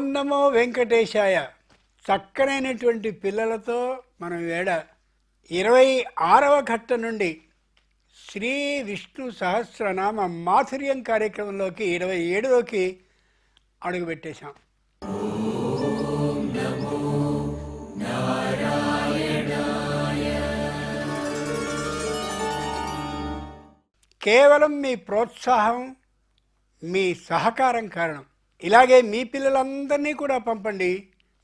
ఓం నమో వెంకటేశాయ. చక్కనైనటువంటి పిల్లలతో మనం వేడ 26వ ఘట్టం నుండి శ్రీ విష్ణు సహస్రనామ మాధుర్యం కార్యక్రమంలోకి 27లోకి అడుగుపెట్టేశాం. కేవలం మీ ప్రోత్సాహం, మీ సహకారం కారణం. ఇలాగే మీ పిల్లలందరినీ కూడా పంపండి.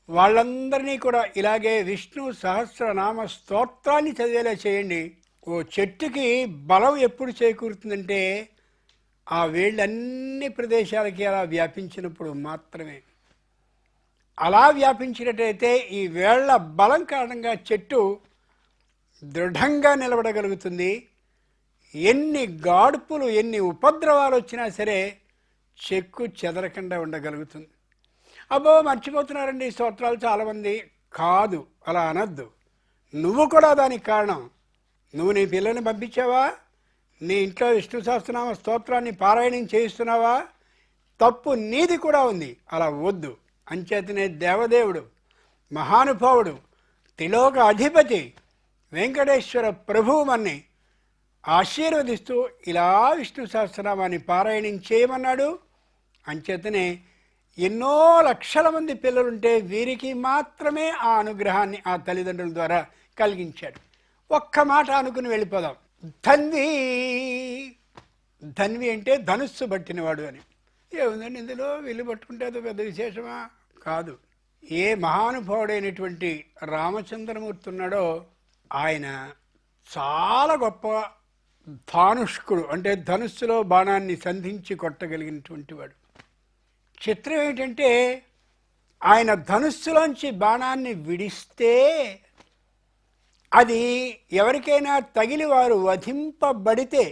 వాళ్ళందరినీ కూడా ఇలాగే విష్ణు సహస్రనామ స్తోత్రాన్ని చదివేలా చేయండి. ఓ చెట్టుకి బలం ఎప్పుడు చేకూరుతుందంటే ఆ వేళ్ళన్ని ప్రదేశాలకి అలా వ్యాపించినప్పుడు మాత్రమే. అలా వ్యాపించినట్టయితే ఈ వేళ్ల బలం కారణంగా చెట్టు దృఢంగా నిలబడగలుగుతుంది. ఎన్ని గాడుపులు, ఎన్ని ఉపద్రవాలు వచ్చినా సరే చెక్కు చెదరకుండా ఉండగలుగుతుంది. అబ్బో మర్చిపోతున్నారండి స్తోత్రాలు చాలామంది. కాదు, అలా అనద్దు. నువ్వు కూడా దానికి కారణం. నువ్వు నీ పిల్లల్ని పంపించావా? నీ ఇంట్లో విష్ణు సహస్రనామ స్తోత్రాన్ని పారాయణం చేయిస్తున్నావా? తప్పు నీది కూడా ఉంది. అలా వద్దు. అంచేతనే దేవదేవుడు, మహానుభావుడు, త్రిలోక అధిపతి వెంకటేశ్వర ప్రభువు మన్ని ఆశీర్వదిస్తూ ఇలా విష్ణు సహస్రనామాన్ని పారాయణం చేయమన్నాడు. అంచేతనే ఎన్నో లక్షల మంది పిల్లలుంటే వీరికి మాత్రమే ఆ అనుగ్రహాన్ని ఆ తల్లిదండ్రుల ద్వారా కలిగించాడు. ఒక్క మాట అనుకుని వెళ్ళిపోదాం. ధన్వి. ధన్వి అంటే ధనుస్సు పట్టినవాడు అని. ఏముందండి ఇందులో? వీళ్ళు పట్టుకుంటే అదో పెద్ద విశేషమా? కాదు. ఏ మహానుభావుడైనటువంటి రామచంద్రమూర్తి ఉన్నాడో ఆయన చాలా గొప్ప ధానుష్కుడు, అంటే ధనుస్సులో బాణాన్ని సంధించి కొట్టగలిగినటువంటి వాడు. చిత్రం ఏంటంటే ఆయన ధనుస్సులోంచి బాణాన్ని విడిస్తే అది ఎవరికైనా తగిలి వారు వధింపబడితే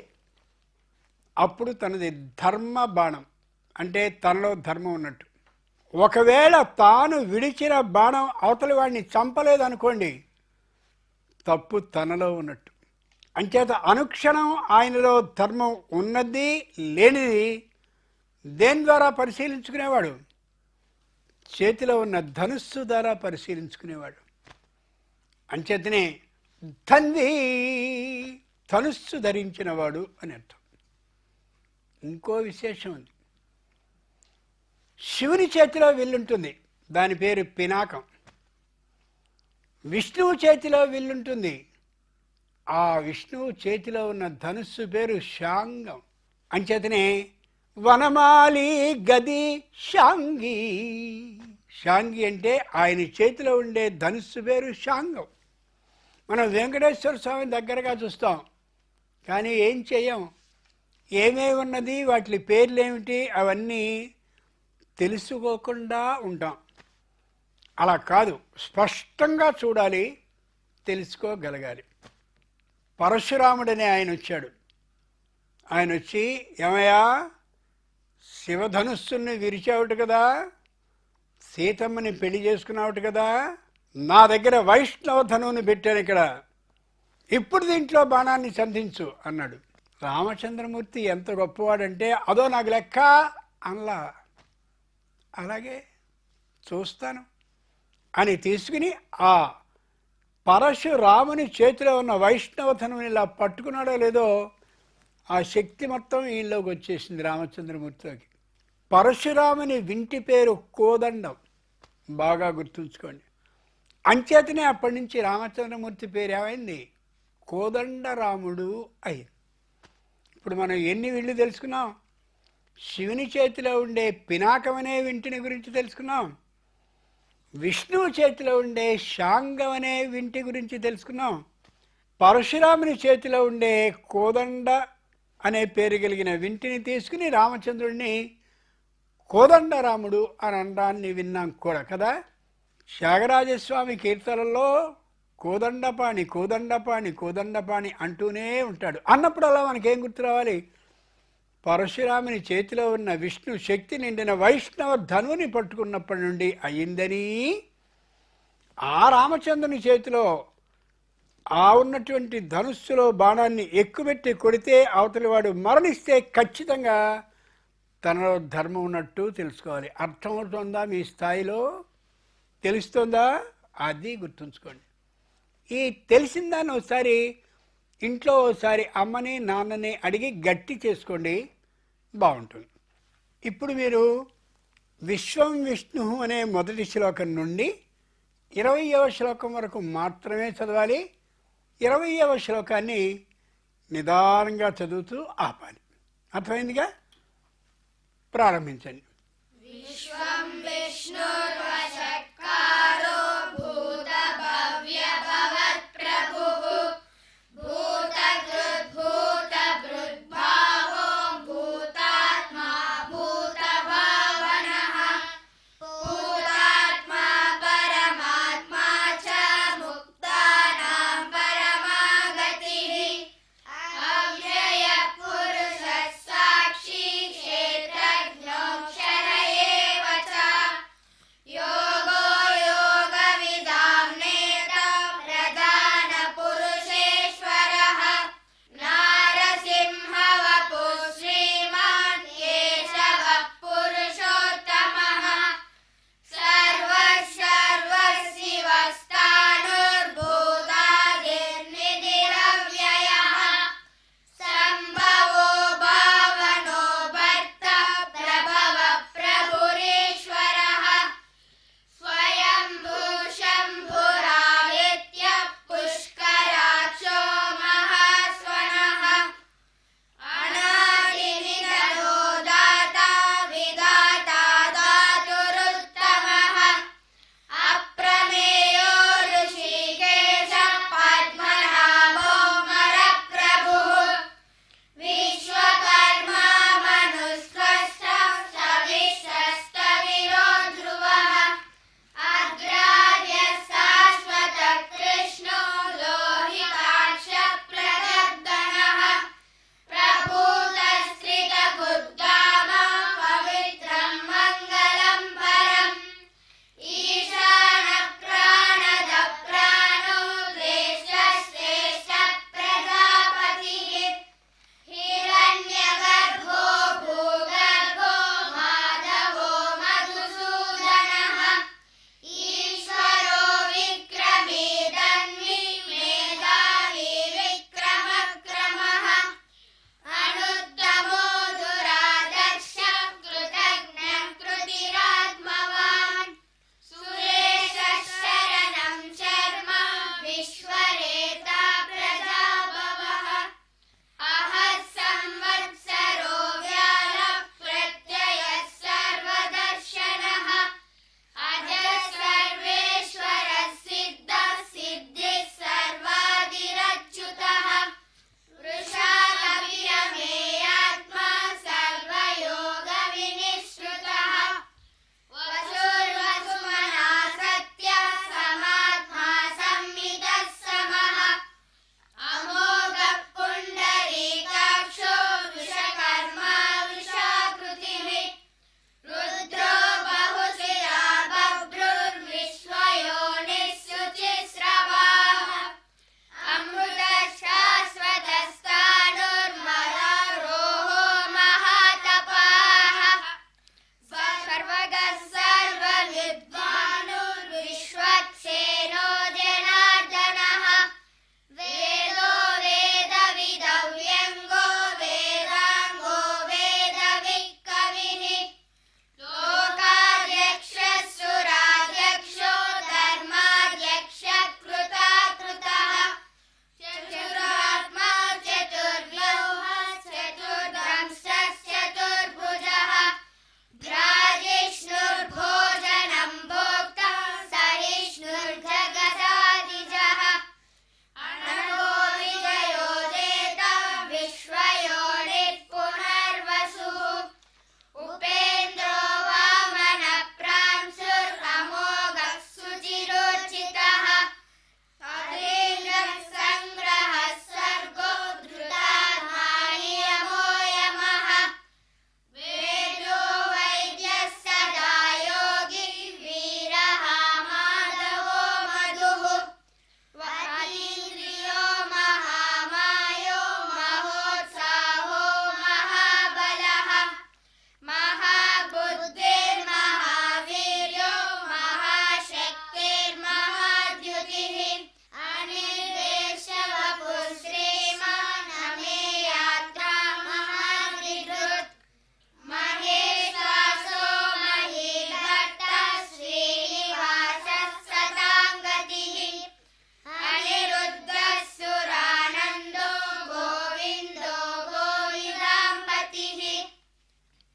అప్పుడు తనది ధర్మ బాణం, అంటే తనలో ధర్మం ఉన్నట్టు. ఒకవేళ తాను విడిచిన బాణం అవతలి వాడిని చంపలేదనుకోండి, తప్పు తనలో ఉన్నట్టు. అంచేత అనుక్షణం ఆయనలో ధర్మం ఉన్నది లేనిది దేని ద్వారా పరిశీలించుకునేవాడు? చేతిలో ఉన్న ధనుస్సు ద్వారా పరిశీలించుకునేవాడు. అంచేతనే ధన్వి, ధనుస్సు ధరించినవాడు అని అర్థం. ఇంకో విశేషం ఉంది. శివుని చేతిలో విల్లుంటుంది, దాని పేరు పినాకం. విష్ణువు చేతిలో విల్లుంటుంది, ఆ విష్ణువు చేతిలో ఉన్న ధనుస్సు పేరు శాంగం. అంచేతనే వనమాలి గది శాంగి. శాంగి అంటే ఆయన చేతిలో ఉండే ధనుస్సు పేరు శాంగం. మనం వెంకటేశ్వర స్వామి దగ్గరగా చూస్తాం, కానీ ఏం చెయ్యం. ఏమేమి ఉన్నది, వాటి పేర్లు ఏమిటి, అవన్నీ తెలుసుకోకుండా ఉంటాం. అలా కాదు, స్పష్టంగా చూడాలి, తెలుసుకోగలగాలి. పరశురాముడనే ఆయన వచ్చాడు. ఆయన వచ్చి, ఏమయ్యా శివధనుస్సుని విరిచావుట కదా, సీతమ్మని పెళ్లి చేసుకున్నావుట కదా, నా దగ్గర వైష్ణవ ధనువుని పెట్టాను ఇక్కడ, ఇప్పుడు దీంట్లో బాణాన్ని సంధించు అన్నాడు. రామచంద్రమూర్తి ఎంత గొప్పవాడంటే అదో నాకు లెక్క అనలా. అలాగే చూస్తాను అని తీసుకుని ఆ పరశురాముని చేతిలో ఉన్న వైష్ణవధనుని ఇలా పట్టుకున్నాడో లేదో ఆ శక్తి మొత్తం ఈయనలోకి వచ్చేసింది రామచంద్రమూర్తిలోకి. పరశురాముని వింటి పేరు కోదండం, బాగా గుర్తుంచుకోండి. అంచేతనే అప్పటి నుంచి రామచంద్రమూర్తి పేరు ఏమైంది? కోదండరాముడు అయింది. ఇప్పుడు మనం ఎన్ని విళ్ళు తెలుసుకున్నాం? శివుని చేతిలో ఉండే పినాకం అనే వింటిని గురించి తెలుసుకున్నాం, విష్ణువు చేతిలో ఉండే శాంగం అనే వింటి గురించి తెలుసుకున్నాం, పరశురాముని చేతిలో ఉండే కోదండ అనే పేరు కలిగిన వింటిని తీసుకుని రామచంద్రుడిని కోదండరాముడు అని అనడాన్ని విన్నాం కూడా కదా. త్యాగరాజస్వామి కీర్తనల్లో కోదండపాణి కోదండపాణి కోదండపాణి అంటూనే ఉంటాడు. అన్నప్పుడు అలా మనకేం గుర్తు రావాలి? పరశురాముని చేతిలో ఉన్న విష్ణు శక్తి నిండిన వైష్ణవ ధనువుని పట్టుకున్నప్పటి నుండి అయ్యిందని, ఆ రామచంద్రుని చేతిలో ఆ ఉన్నటువంటి ధనుస్సులో బాణాన్ని ఎక్కుపెట్టి కొడితే అవతలి వాడు మరణిస్తే ఖచ్చితంగా తనలో ధర్మం ఉన్నట్టు తెలుసుకోవాలి. అర్థమవుతుందా? మీ స్థాయిలో తెలుస్తుందా? అది గుర్తుంచుకోండి. ఈ తెలిసిన దాన్ని ఒకసారి ఇంట్లో ఒకసారి అమ్మని నాన్నని అడిగి గట్టి చేసుకోండి, బాగుంటుంది. ఇప్పుడు మీరు విశ్వం విష్ణు అనే మొదటి శ్లోకం నుండి 20వ శ్లోకం వరకు మాత్రమే చదవాలి. 20వ శ్లోకాన్ని నిదానంగా చదువుతూ ఆపాలి. అర్థమైందిగా? ప్రారంభించండి. విశ్వం విష్ణుర్వషట్కారో భూత భవ్య భవత్ ప్రభుః భూతకృద్భూత భృద్భావో భూతాత్మా భూత భావనః భూతాత్మా పరమాత్మా చ ముక్తానాం పరమాగతిః అవ్యయ పురుష సాక్షి క్షేత్రజ్ఞోక్షర ఏవ చ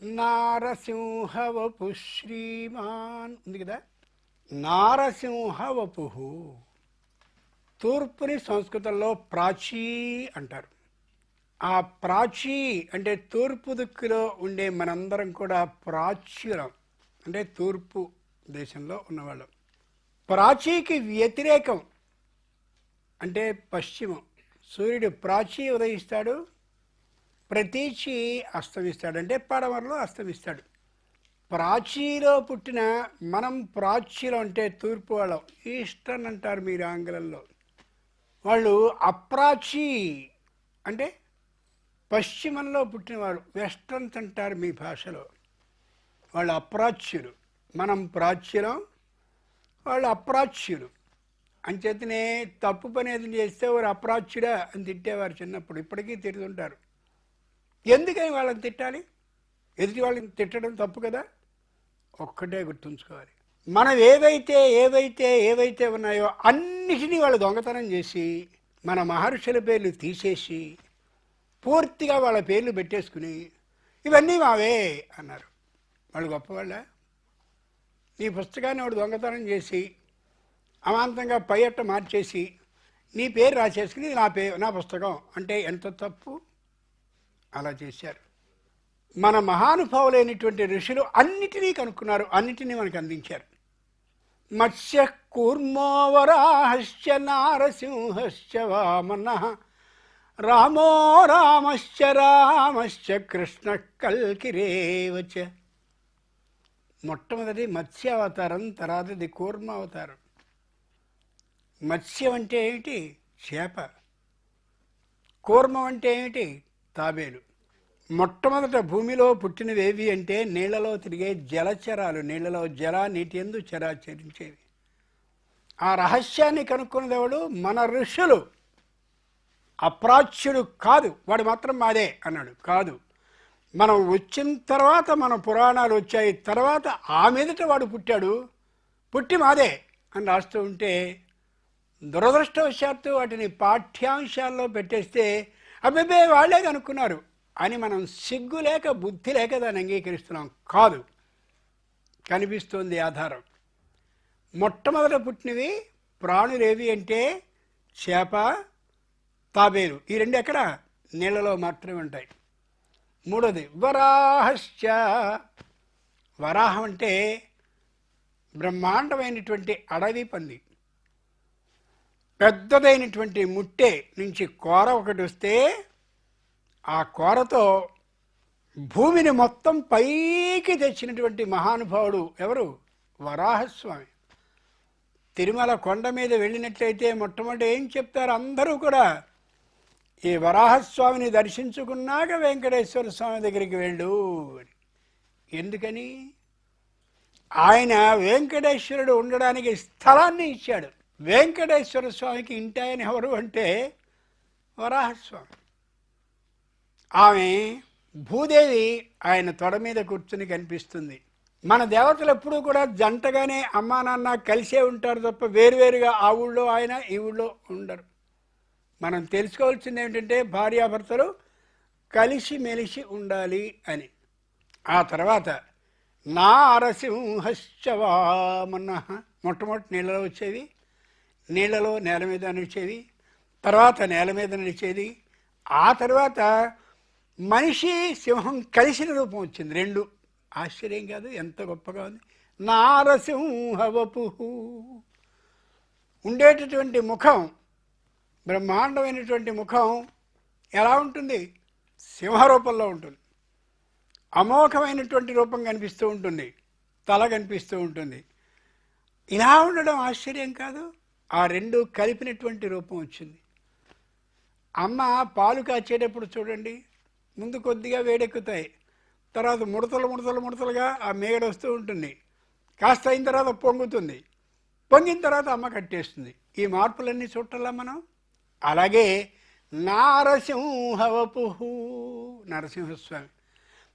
నారసింహవపు శ్రీమాన్ ఉంది కదా. నారసింహవపు తూర్పుని సంస్కృతంలో ప్రాచీ అంటారు. ఆ ప్రాచీ అంటే తూర్పు దిక్కులో ఉండే మనందరం కూడా ప్రాచ్యులం, అంటే తూర్పు దేశంలో ఉన్నవాళ్ళం. ప్రాచీకి వ్యతిరేకం అంటే పశ్చిమం. సూర్యుడు ప్రాచీ ఉదయిస్తాడు, ప్రతీచి అస్తమిస్తాడు, అంటే పడమరలో అస్తమిస్తాడు. ప్రాచీలో పుట్టిన మనం ప్రాచ్యులం అంటే తూర్పు వాళ్ళం, ఈస్టర్న్ అంటారు మీరు ఆంగ్లంలో. వాళ్ళు అప్రాచీ అంటే పశ్చిమంలో పుట్టినవాడు, వెస్టర్న్స్ అంటారు మీ భాషలో. వాళ్ళు అప్రాచ్యులు, మనం ప్రాచ్యులం, వాళ్ళు అప్రాచ్యులు. అంచేతనే తప్పు పని ఏదైనా చేస్తే వారు అప్రాచ్యుడా అని తిట్టేవారు చిన్నప్పుడు, ఇప్పటికీ తిడుతుంటారు. ఎందుకని వాళ్ళని తిట్టాలి? ఎదుటి వాళ్ళని తిట్టడం తప్పు కదా. ఒక్కటే గుర్తుంచుకోవాలి, మనం ఏవైతే ఉన్నాయో అన్నిటినీ వాళ్ళు దొంగతనం చేసి మన మహర్షుల పేర్లు తీసేసి పూర్తిగా వాళ్ళ పేర్లు పెట్టేసుకుని ఇవన్నీ మావే అన్నారు. వాళ్ళు గొప్పవాళ్ళ? నీ పుస్తకాన్ని వాడు దొంగతనం చేసి అమాంతంగా పై అట్ట మార్చేసి నీ పేరు రాసేసుకుని నా పుస్తకం అంటే ఎంత తప్పు. అలా చేశారు. మన మహానుభావులైనటువంటి ఋషులు అన్నిటినీ కనుక్కున్నారు, అన్నిటినీ మనకు అందించారు. మత్స్య కూర్మో వరాహశ్చ నారసింహశ్చ వామనః రామో రామశ్చ కృష్ణ కల్కిరేవచ. మొట్టమొదటి మత్స్య అవతారం, తర్వాతది కూర్మ అవతారం. మత్స్యం అంటే ఏమిటి? చేప. కూర్మం అంటే ఏమిటి? తాబేలు. మొట్టమొదట భూమిలో పుట్టినవేవి అంటే నీళ్లలో తిరిగే జలచరాలు, నీళ్లలో నీటి యందు చరించేవి. ఆ రహస్యాన్ని కనుక్కున్నది ఎవడు? మన ఋషులు. అప్రాచ్యుడు కాదు, వాడు మాత్రం మాదే అన్నాడు. కాదు, మనం వచ్చిన తర్వాత మన పురాణాలు వచ్చాయి, తర్వాత ఆ మీదట వాడు పుట్టాడు, పుట్టి మాదే అని రాస్తూ ఉంటే దురదృష్టవశాత్తు వాటిని పాఠ్యాంశాల్లో పెట్టేస్తే అబ్బే వాళ్ళే కనుక్కున్నారు అని మనం సిగ్గు లేక బుద్ధి లేక దాన్ని అంగీకరిస్తున్నాం. కాదు, కనిపిస్తోంది ఆధారం. మొట్టమొదట పుట్టినవి ప్రాణులేవి అంటే చేప, తాబేలు. ఈ రెండు ఎక్కడ? నీళ్ళలో మాత్రమే ఉంటాయి. మూడోది వరాహశ్చ. వరాహం అంటే బ్రహ్మాండమైనటువంటి అడవి పంది. పెద్దదైనటువంటి ముట్టె నుంచి కోర ఒకటి వస్తే ఆ కోరతో భూమిని మొత్తం పైకి తెచ్చినటువంటి మహానుభావుడు ఎవరు? వరాహస్వామి. తిరుమల కొండ మీద వెళ్ళినట్లయితే మొట్టమొదటి ఏం చెప్తారు అందరూ కూడా? ఈ వరాహస్వామిని దర్శించుకున్నాక వెంకటేశ్వర స్వామి దగ్గరికి వెళ్ళు అని. ఎందుకని? ఆయన వెంకటేశ్వరుడు ఉండడానికి స్థలాన్ని ఇచ్చాడు. వెంకటేశ్వర స్వామికి ఇంటి ఆయన ఎవరు అంటే వరాహస్వామి. ఆమె భూదేవి ఆయన తొడ మీద కూర్చుని కనిపిస్తుంది. మన దేవతలు ఎప్పుడూ కూడా జంటగానే అమ్మా నాన్న కలిసే ఉంటారు తప్ప వేరువేరుగా ఆ ఊళ్ళో ఆయన ఈ ఊళ్ళో ఉండరు. మనం తెలుసుకోవాల్సింది ఏమిటంటే భార్యాభర్తలు కలిసిమెలిసి ఉండాలి అని. ఆ తర్వాత నారసింహశ్చ వామనః. మొట్టమొదటి నీళ్ళలో వచ్చేవి, నీళ్ళలో నేల మీద నడిచేవి, తర్వాత నేల మీద నడిచేది. ఆ తర్వాత మనిషి సింహం కలిసిన రూపం వచ్చింది, రెండు. ఆశ్చర్యం కాదు? ఎంత గొప్పగా ఉంది. నారసింహవపు. ఉండేటటువంటి ముఖం, బ్రహ్మాండమైనటువంటి ముఖం ఎలా ఉంటుంది? సింహరూపంలో ఉంటుంది. అమోఘమైనటువంటి రూపం కనిపిస్తూ ఉంటుంది, తల కనిపిస్తూ ఉంటుంది. ఇలా ఉండడం ఆశ్చర్యం కాదు? ఆ రెండు కలిపినటువంటి రూపం వచ్చింది. అమ్మ పాలు కాచేటప్పుడు చూడండి, ముందు కొద్దిగా వేడెక్కుతాయి, తర్వాత ముడతలుగా ఆ మేగడ వస్తూ ఉంటుంది. కాస్త అయిన తర్వాత పొంగుతుంది, పొంగిన తర్వాత అమ్మ కట్టేస్తుంది. ఈ మార్పులన్నీ చూడాలా మనం. అలాగే నారసింహవపు, నరసింహస్వామి.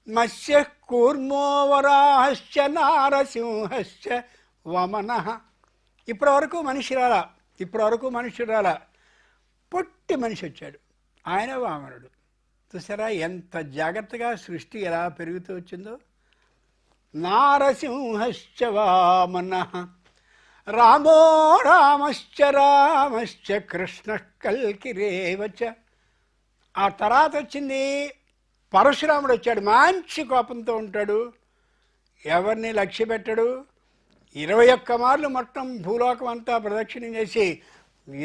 మత్స్య కూర్మో వరాహశ్చ నారసింహశ్చ వమనః. ఇప్పటివరకు మనిషి రాలా, పొట్టి మనిషి వచ్చాడు, ఆయన వామనుడు. చూసారా ఎంత జాగ్రత్తగా సృష్టి ఎలా పెరుగుతూ వచ్చిందో. నారసింహశ్చ వామనః రామో రామశ్చ రామశ్చ కృష్ణ కల్కిరేవచ. ఆ తర్వాత వచ్చింది పరశురాముడు వచ్చాడు. మంచి కోపంతో ఉంటాడు, ఎవరిని లక్ష్య పెట్టడు. 21 మార్లు మొత్తం భూలోకం అంతా ప్రదక్షిణం చేసి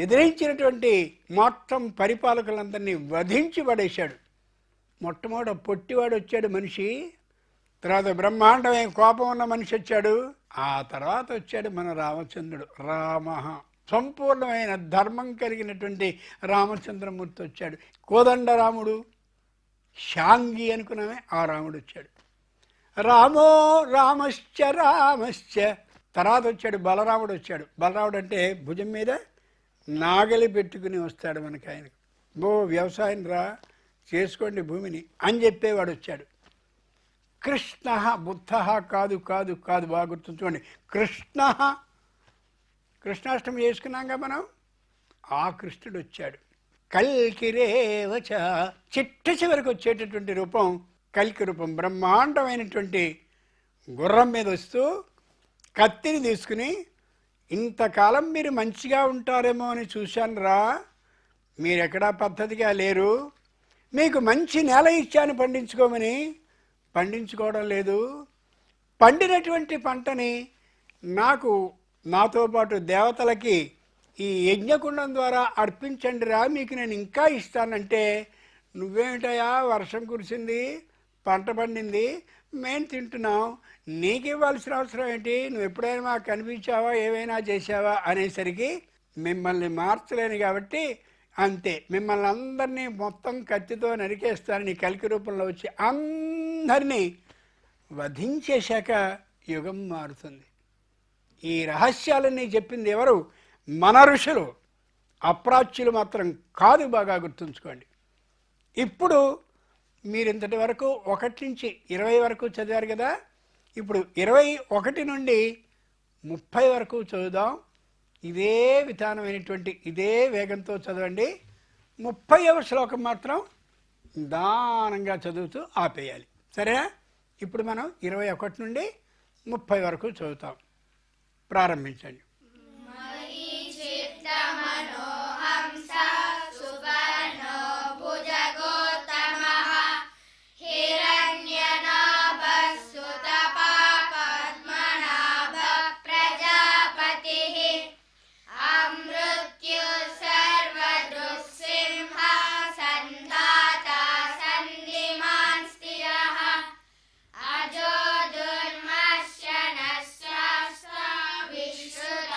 ఎదిరించినటువంటి మొత్తం పరిపాలకులందరినీ వధించి పడేశాడు. మొట్టమొదట పొట్టివాడు వచ్చాడు మనిషి, తర్వాత బ్రహ్మాండమైన కోపం ఉన్న మనిషి వచ్చాడు, ఆ తర్వాత వచ్చాడు మన రామచంద్రుడు. రామ సంపూర్ణమైన ధర్మం కలిగినటువంటి రామచంద్రమూర్తి వచ్చాడు. కోదండరాముడు, శాంగి అనుకున్నామే, ఆ రాముడు వచ్చాడు. రామో రామశ్చ రామశ్చ. తర్వాత వచ్చాడు బలరాముడు వచ్చాడు. బలరాముడు అంటే భుజం మీద నాగలి పెట్టుకుని వస్తాడు మనకి. ఆయనకు వ్యవసాయం రా చేసుకోండి భూమిని అని చెప్పేవాడు వచ్చాడు. కృష్ణ బుద్ధ కాదు కాదు కాదు, బాగా గుర్తుంచుకోండి. కృష్ణ, కృష్ణాష్టమి చేసుకున్నాక మనం, ఆ కృష్ణుడు వచ్చాడు. కల్కిరేవచ. చిట్ట చివరికి వచ్చేటటువంటి రూపం కల్కి రూపం. బ్రహ్మాండమైనటువంటి గుర్రం మీద వస్తూ కత్తిని తీసుకుని, ఇంతకాలం మీరు మంచిగా ఉంటారేమో అని చూశాను రా, మీరెక్కడా పద్ధతిగా లేరు, మీకు మంచి నేల ఇచ్చాను పండించుకోమని, పండించుకోవడం లేదు. పండినటువంటి పంటని నాతో పాటు దేవతలకి ఈ యజ్ఞకుండం ద్వారా అర్పించండి రా, మీకు నేను ఇంకా ఇస్తానంటే, నువ్వేమిటయా వర్షం కురిసింది, పంట పండింది, మేము తింటున్నాం, నీకు ఇవ్వాల్సిన అవసరం ఏంటి, నువ్వు ఎప్పుడైనా మాకు కనిపించావా, ఏమైనా చేసావా అనేసరికి మిమ్మల్ని మార్చలేను కాబట్టి అంతే, మిమ్మల్ని అందరినీ మొత్తం కత్తితో నరికేస్తానని కల్కి రూపంలో వచ్చి అందరినీ వధించేశాక యుగం మారుతుంది. ఈ రహస్యాలన్నీ చెప్పింది ఎవరు? మన ఋషులు, అప్రాచ్యులు మాత్రం కాదు. బాగా గుర్తుంచుకోండి. ఇప్పుడు మీరు ఇంతటి వరకు 1 నుంచి 20 వరకు చదివారు కదా, ఇప్పుడు 21 నుండి 30 వరకు చదువుదాం. ఇదే విధానమైనటువంటి ఇదే వేగంతో చదవండి. 30వ శ్లోకం మాత్రం దానంగా చదువుతూ ఆపేయాలి, సరేనా? ఇప్పుడు మనం 21 నుండి 30 వరకు చదువుతాం. ప్రారంభించండి. విశ్రుత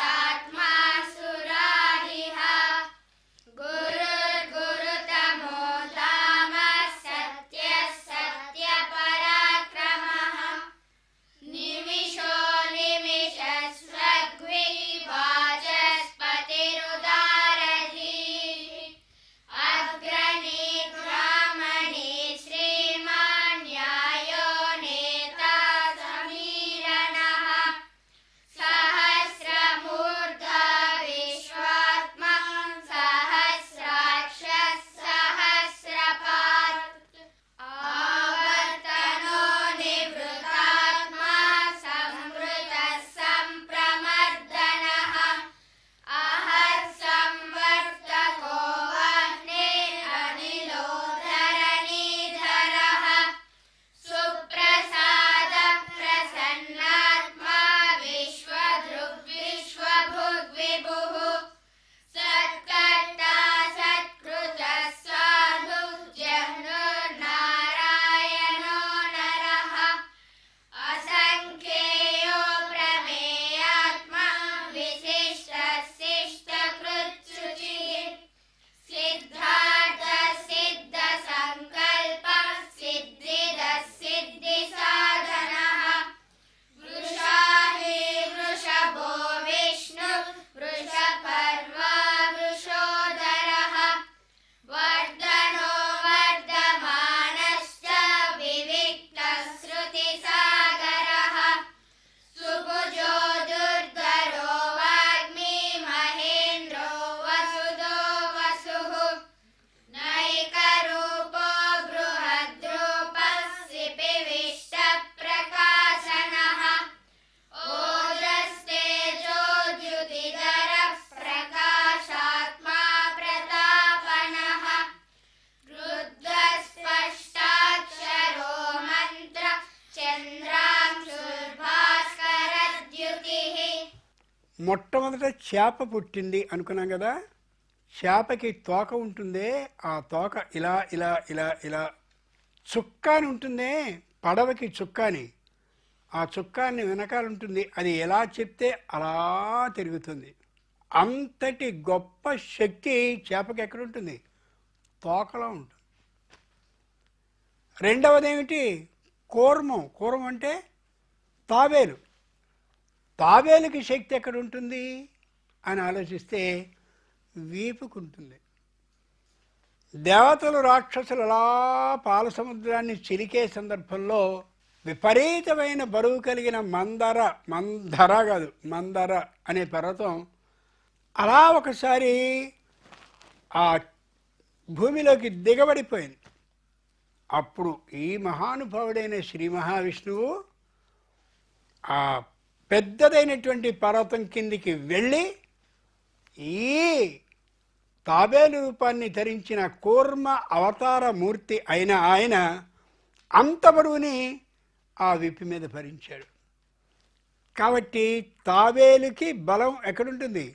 మొట్టమొదట చేప పుట్టింది అనుకున్నాం కదా. చేపకి తోక ఉంటుందే, ఆ తోక ఇలా ఇలా ఇలా ఇలా చుక్కాని ఉంటుందే, పడవకి చుక్కాని, ఆ చుక్కాన్ని వెనకాల ఉంటుంది. అది ఎలా చెప్తే అలా తిరుగుతుంది. అంతటి గొప్ప శక్తి చేపకి ఎక్కడుంటుంది? తోకలో ఉంటుంది. రెండవది ఏమిటి? కూర్మం. కూర్మం అంటే తాబేలు. తాబేలుకి శక్తి ఎక్కడ ఉంటుంది అని ఆలోచిస్తే వీపుకుంటుంది. దేవతలు రాక్షసులు అలా పాల సముద్రాన్ని చిలికే సందర్భంలో విపరీతమైన బరువు కలిగిన మందర అనే పర్వతం అలా ఒకసారి ఆ భూమిలోకి దిగబడిపోయింది. అప్పుడు ఈ మహానుభావుడైన శ్రీ మహావిష్ణువు ఆ పెద్దదైనటువంటి పర్వతం కిందికి వెళ్ళి ఈ తాబేలు రూపాన్ని ధరించిన కూర్మ అవతార మూర్తి అయిన ఆయన అంత బరువుని ఆ విప్పి మీద భరించాడు. కాబట్టి తాబేలుకి బలం ఎక్కడుంటుంది?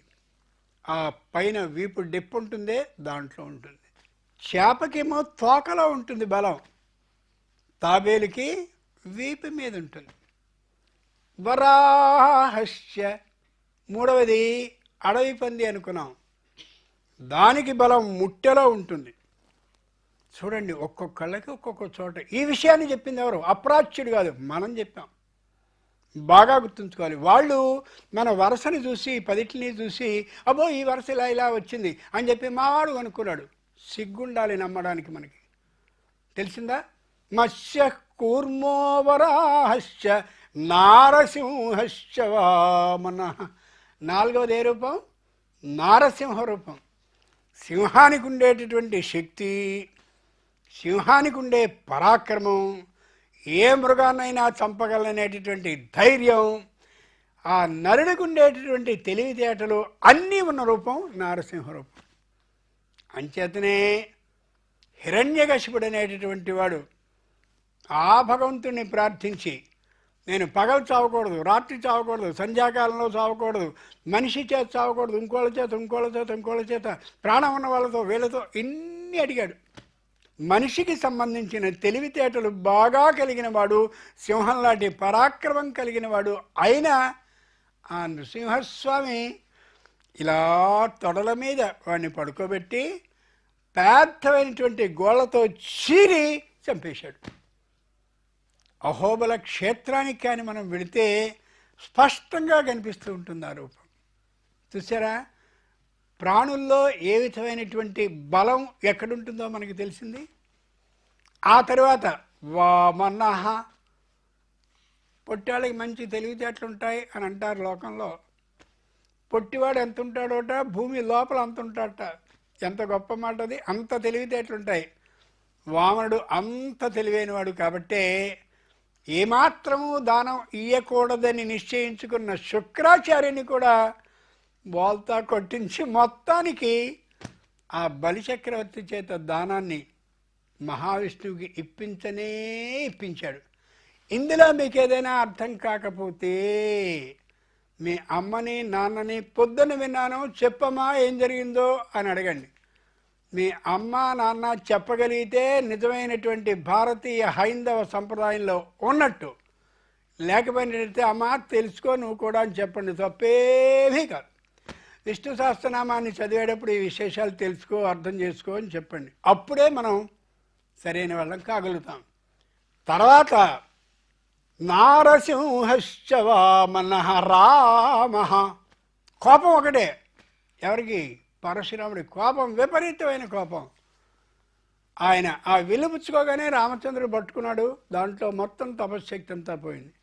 ఆ పైన వీపు డిప్పు ఉంటుందే దాంట్లో ఉంటుంది. చేపకేమో తోకలో ఉంటుంది బలం, తాబేలుకి వీపు మీద ఉంటుంది. వరాహస్య మూడవది అడవి పంది అనుకున్నాం, దానికి బలం ముట్టెలో ఉంటుంది. చూడండి, ఒక్కొక్కళ్ళకి ఒక్కొక్క చోట. ఈ విషయాన్ని చెప్పింది ఎవరు? అప్రాచ్యుడు కాదు, మనం చెప్పాం. బాగా గుర్తుంచుకోవాలి. వాళ్ళు మన వరుసని చూసి, పదిటిని చూసి, అబ్బో ఈ వరుస ఇలా ఇలా వచ్చింది అని చెప్పి మావాడు అనుకున్నాడు. సిగ్గుండాలి నమ్మడానికి. మనకి తెలిసిందా? మత్స్య కూర్మో వరాహశ్చ నారసింహశ్చ వామన. నాలుగవది ఏ రూపం? నారసింహ రూపం. సింహానికి ఉండేటటువంటి శక్తి, సింహానికి ఉండే పరాక్రమం, ఏ మృగాన్నైనా చంపగలనేటటువంటి ధైర్యం, ఆ నరుడికి ఉండేటటువంటి తెలివితేటలు అన్నీ ఉన్న రూపం నారసింహ రూపం. అంచేతనే హిరణ్యకశిపుడు అనేటటువంటి వాడు ఆ భగవంతుడిని ప్రార్థించి, నేను పగలు చావకూడదు, రాత్రి చావకూడదు, సంధ్యాకాలంలో చావకూడదు, మనిషి చేత చావకూడదు, ఇంకోళ్ళ చేత ప్రాణం ఉన్న వాళ్ళతో వీళ్ళతో ఇన్ని అడిగాడు. మనిషికి సంబంధించిన తెలివితేటలు బాగా కలిగిన వాడు, సింహం లాంటి పరాక్రమం కలిగిన వాడు అయినా ఆ నృసింహస్వామి ఇలా తొడల మీద వాడిని పడుకోబెట్టి పెద్దమైనటువంటి గోళ్లతో చీరి చంపేశాడు. అహోబల క్షేత్రానికి కానీ మనం వెళితే స్పష్టంగా కనిపిస్తూ ఉంటుంది ఆ రూపం. చూసారా? ప్రాణుల్లో ఏ విధమైనటువంటి బలం ఎక్కడుంటుందో మనకి తెలిసింది. ఆ తర్వాత వామనః, పొట్టాళ్ళకి మంచి తెలివితేటలు ఉంటాయి అని అంటారు లోకంలో. పొట్టివాడు ఎంత ఉంటాడోట, భూమి లోపల అంత ఉంటాడట. ఎంత గొప్ప మాట అది! అంత తెలివితేటలు ఉంటాయి. వామనుడు అంత తెలివైనవాడు కాబట్టే ఏమాత్రము దానం ఇయ్యకూడదని నిశ్చయించుకున్న శుక్రాచార్యుని కూడా బోల్తా కొట్టించి మొత్తానికి ఆ బలిచక్రవర్తి చేత దానాన్ని మహావిష్ణువుకి ఇప్పించాడు. ఇందులో మీకు ఏదైనా అర్థం కాకపోతే మీ అమ్మని నాన్నని పొద్దున్న విన్నాను చెప్పమ్మా ఏం జరిగిందో అని అడగండి. మీ అమ్మ నాన్న చెప్పగలిగితే నిజమైనటువంటి భారతీయ హైందవ సంప్రదాయంలో ఉన్నట్టు. లేకపోయినట్లయితే అమ్మ తెలుసుకో నువ్వు కూడా అని చెప్పండి, తప్పేమీ కాదు. విష్ణు సహస్రనామాన్ని చదివేటప్పుడు ఈ విశేషాలు తెలుసుకో, అర్థం చేసుకో అని చెప్పండి. అప్పుడే మనం సరైన వాళ్ళం కాగలుగుతాం. తర్వాత నారసింహశ్చ వామనః రామః. కోపం ఒకటే. ఎవరికి? పరశురాముడి కోపం, విపరీతమైన కోపం. ఆయన ఆ విలుపుచ్చుకోగానే రామచంద్రుడు పట్టుకున్నాడు. దాంట్లో మొత్తం తపశ్శక్తి అంతా పోయింది.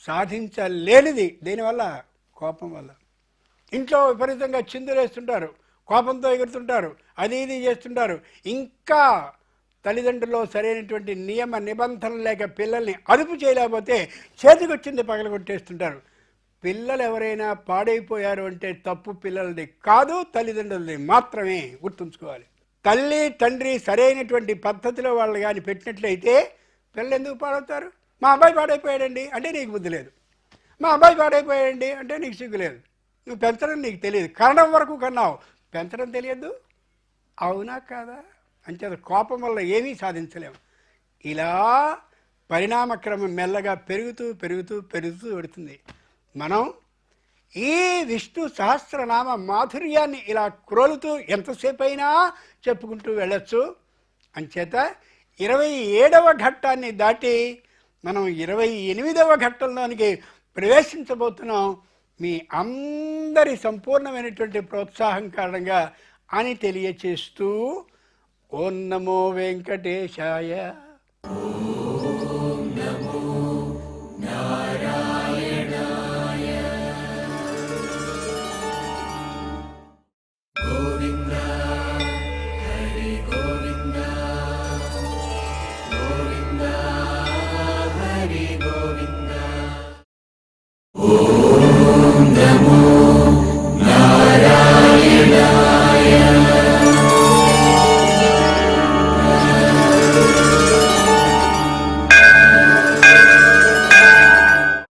సాధించలేనిది దేనివల్ల? కోపం వల్ల. ఇంట్లో విపరీతంగా చిందులేస్తుంటారు, కోపంతో ఎగురుతుంటారు, అది ఇది చేస్తుంటారు. ఇంకా తల్లిదండ్రుల్లో సరైనటువంటి నియమ నిబంధనలు లేక పిల్లల్ని అదుపు చేయలేకపోతే చేతికొచ్చింది పగలగొట్టేస్తుంటారు. పిల్లలు ఎవరైనా పాడైపోయారు అంటే తప్పు పిల్లలది కాదు, తల్లిదండ్రులది మాత్రమే. గుర్తుంచుకోవాలి. తల్లి తండ్రి సరైనటువంటి పద్ధతిలో వాళ్ళు కానీ పెట్టినట్లయితే పిల్లలు ఎందుకు పాడవుతారు? మా అబ్బాయి పాడైపోయాడండి అంటే నీకు బుద్ధి లేదు, మా అబ్బాయి పాడైపోయాడండి అంటే నీకు సిగ్గు లేదు. నువ్వు పెంచడం నీకు తెలియదు, కనడం వరకు కన్నావు, పెంచడం తెలియదు. అవునా కాదా? అంచేత కోపం వల్ల ఏమీ సాధించలేము. ఇలా పరిణామక్రమం మెల్లగా పెరుగుతూ పెరుగుతూ పెరుగుతూ పెడుతుంది. మనం ఈ విష్ణు సహస్రనామ మాధుర్యాన్ని ఇలా క్రోలుతూ ఎంతసేపు అయినా చెప్పుకుంటూ వెళ్ళచ్చు. అంచేత 27వ ఘట్టాన్ని దాటి మనం 28వ ఘట్టంలోనికి ప్రవేశించబోతున్నాం. మీ అందరి సంపూర్ణమైనటువంటి ప్రోత్సాహం కారణంగా అని తెలియచేస్తూ ఓం నమో వెంకటేశాయ.